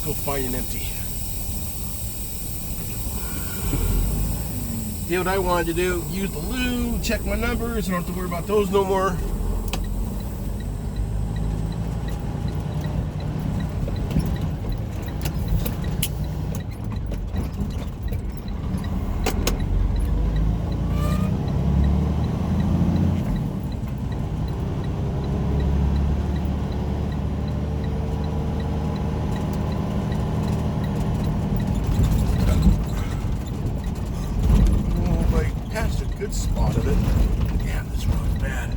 go find an empty. Did what I wanted to do. Use the loo, check my numbers. I don't have to worry about those no more. Good spot of it. Damn, this road's bad.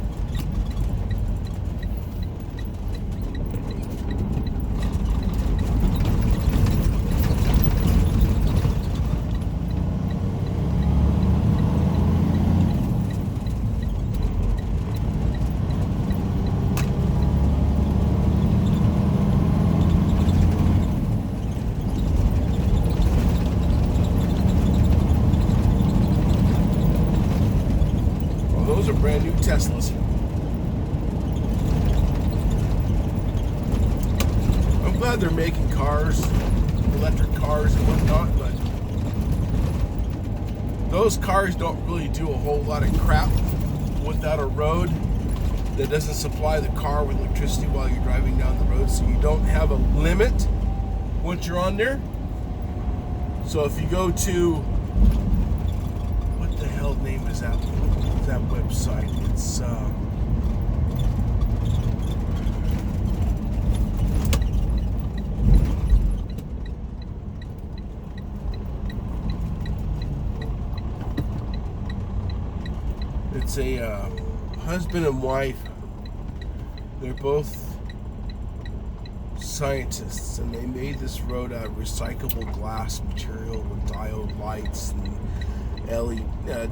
Those are brand new Teslas. I'm glad they're making cars, electric cars and whatnot, but those cars don't really do a whole lot of crap without a road that doesn't supply the car with electricity while you're driving down the road, so you don't have a limit once you're on there. So if you go to, what the hell name is that website? It's a husband and wife. They're both scientists, and they made this road out of recyclable glass material with diode lights and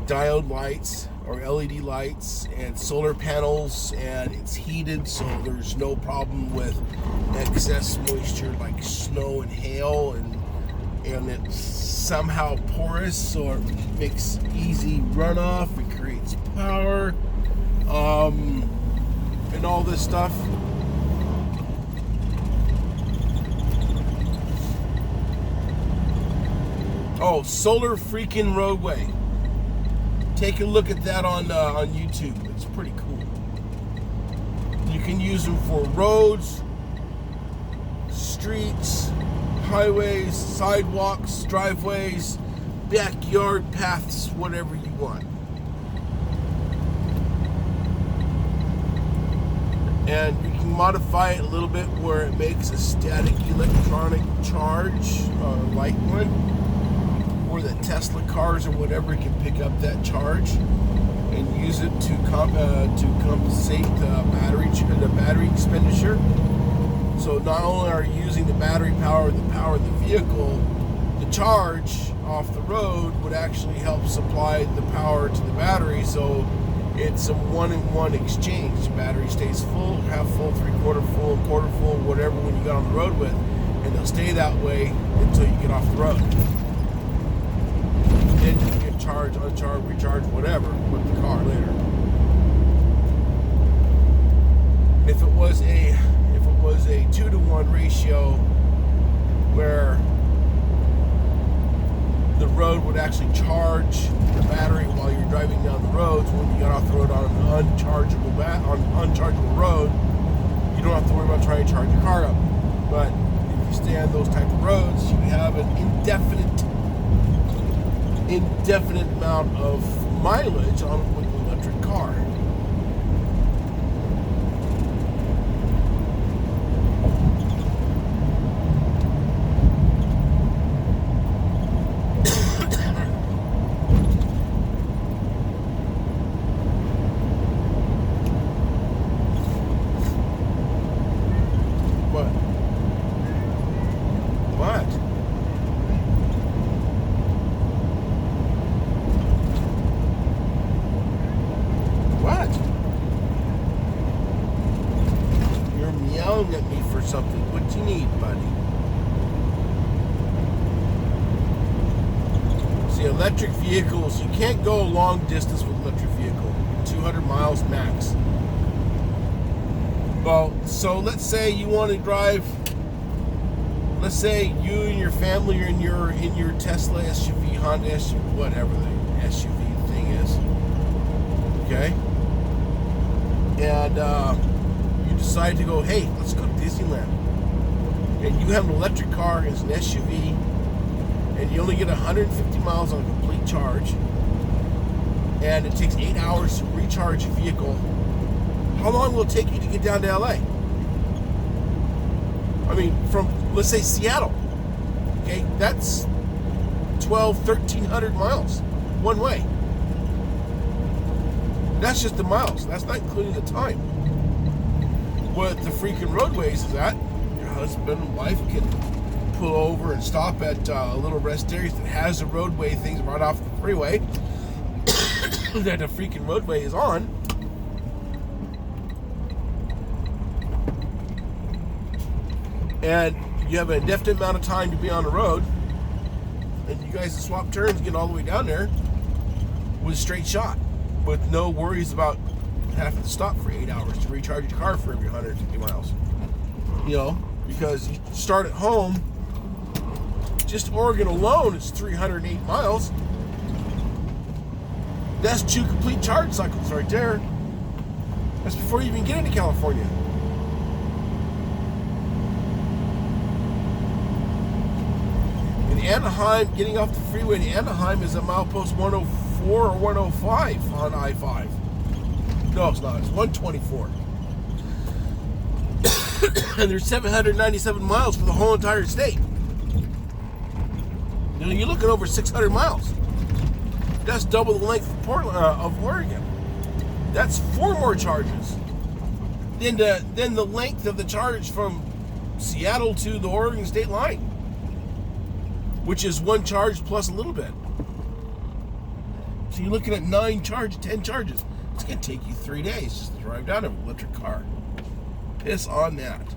diode lights or LED lights and solar panels, and it's heated, so there's no problem with excess moisture like snow and hail, and it's somehow porous, so it makes easy runoff. It creates power, and all this stuff. Oh, Solar Freaking Roadway. Take a look at that on YouTube. It's pretty cool. You can use them for roads, streets, highways, sidewalks, driveways, backyard paths, whatever you want. And you can modify it a little bit where it makes a static electronic charge, light one, or the Tesla cars or whatever can pick up that charge and use it to compensate the battery expenditure. So not only are you using the battery power, the power of the vehicle, the charge off the road would actually help supply the power to the battery. So it's a one-in-one exchange. The battery stays full, half full, three-quarter full, quarter full, whatever when you get on the road with, and they'll stay that way until you get off the road. Then you can charge, uncharge, recharge, whatever with the car later. If it was a 2-to-1 ratio where the road would actually charge the battery while you're driving down the roads, when you get off the road on an unchargeable road, you don't have to worry about trying to charge your car up. But if you stay on those type of roads, you have an indefinite amount of mileage on an electric car. At me for something. What do you need, buddy? See, electric vehicles, you can't go a long distance with electric vehicle. 200 miles max. Well, so let's say you want to drive let's say you and your family are in your Tesla SUV, Honda SUV, whatever the SUV thing is. Okay? And you decide to go, hey, let's go to Disneyland. And you have an electric car as an SUV, and you only get 150 miles on a complete charge, and it takes 8 hours to recharge your vehicle. How long will it take you to get down to LA? I mean, from, let's say, Seattle. Okay, that's 1,300 miles one way. That's just the miles. That's not including the time. What the freaking roadways is at, your husband and wife can pull over and stop at a little rest area that has the roadway things right off the freeway that the freaking roadway is on. And you have an indefinite amount of time to be on the road, and you guys swap turns, get all the way down there with a straight shot, with no worries about having to stop for 8 hours to recharge your car for every 150 miles. You know, because you start at home, just Oregon alone is 308 miles. That's 2 complete charge cycles right there. That's before you even get into California. In Anaheim, getting off the freeway in Anaheim is a milepost 104 or 105 on I-5. No, it's not. It's 124. And there's 797 miles for the whole entire state. You know, you're looking over 600 miles. That's double the length of Portland, of Oregon. That's 4 more charges than the length of the charge from Seattle to the Oregon state line, which is 1 charge plus a little bit. So you're looking at 10 charges. It's going to take you 3 days just to drive down an electric car. Piss on that.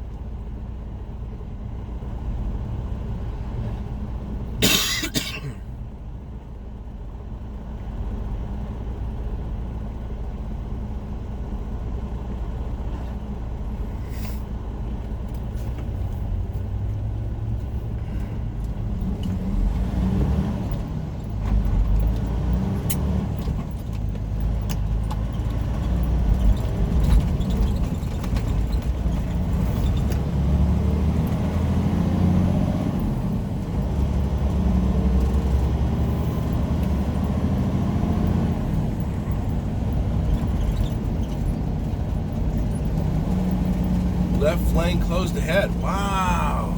Left lane closed ahead. Wow.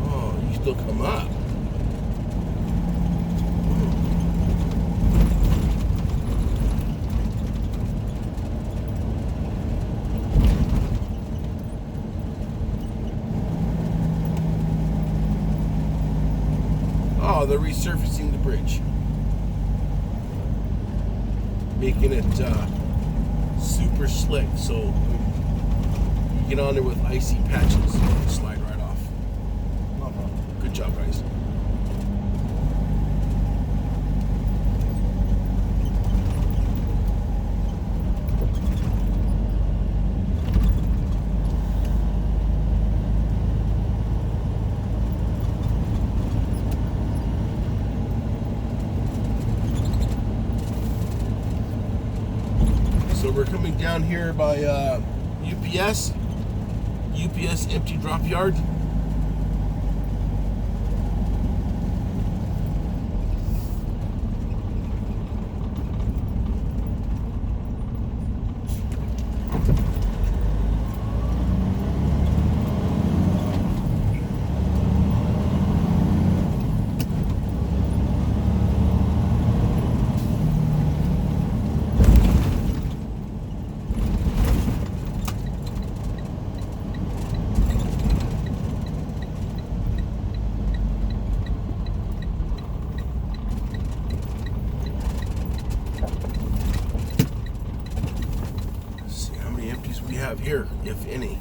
Oh, you still come up. Oh, they're resurfacing the bridge, making it super slick, so you get on there with icy patches and slide right off. Good job, guys. So we're coming down here by UPS empty drop yard. Have here, if any.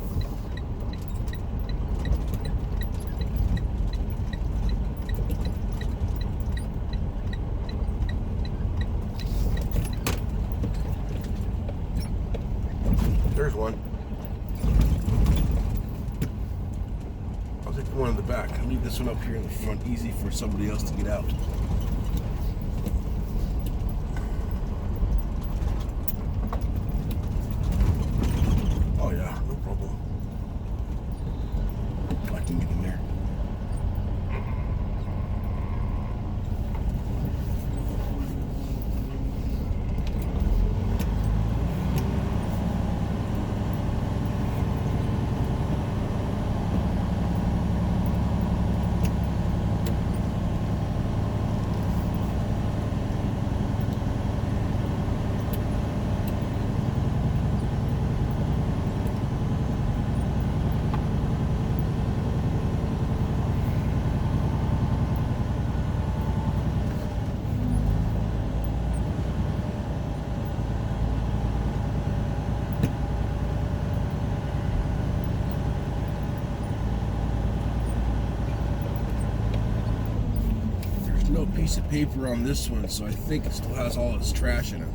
one. I'll take the one in the back. I'll leave this one up here in the front, easy for somebody else to get out. Oh yeah, no problem. I can get in there. No piece of paper on this one, so I think it still has all its trash in it.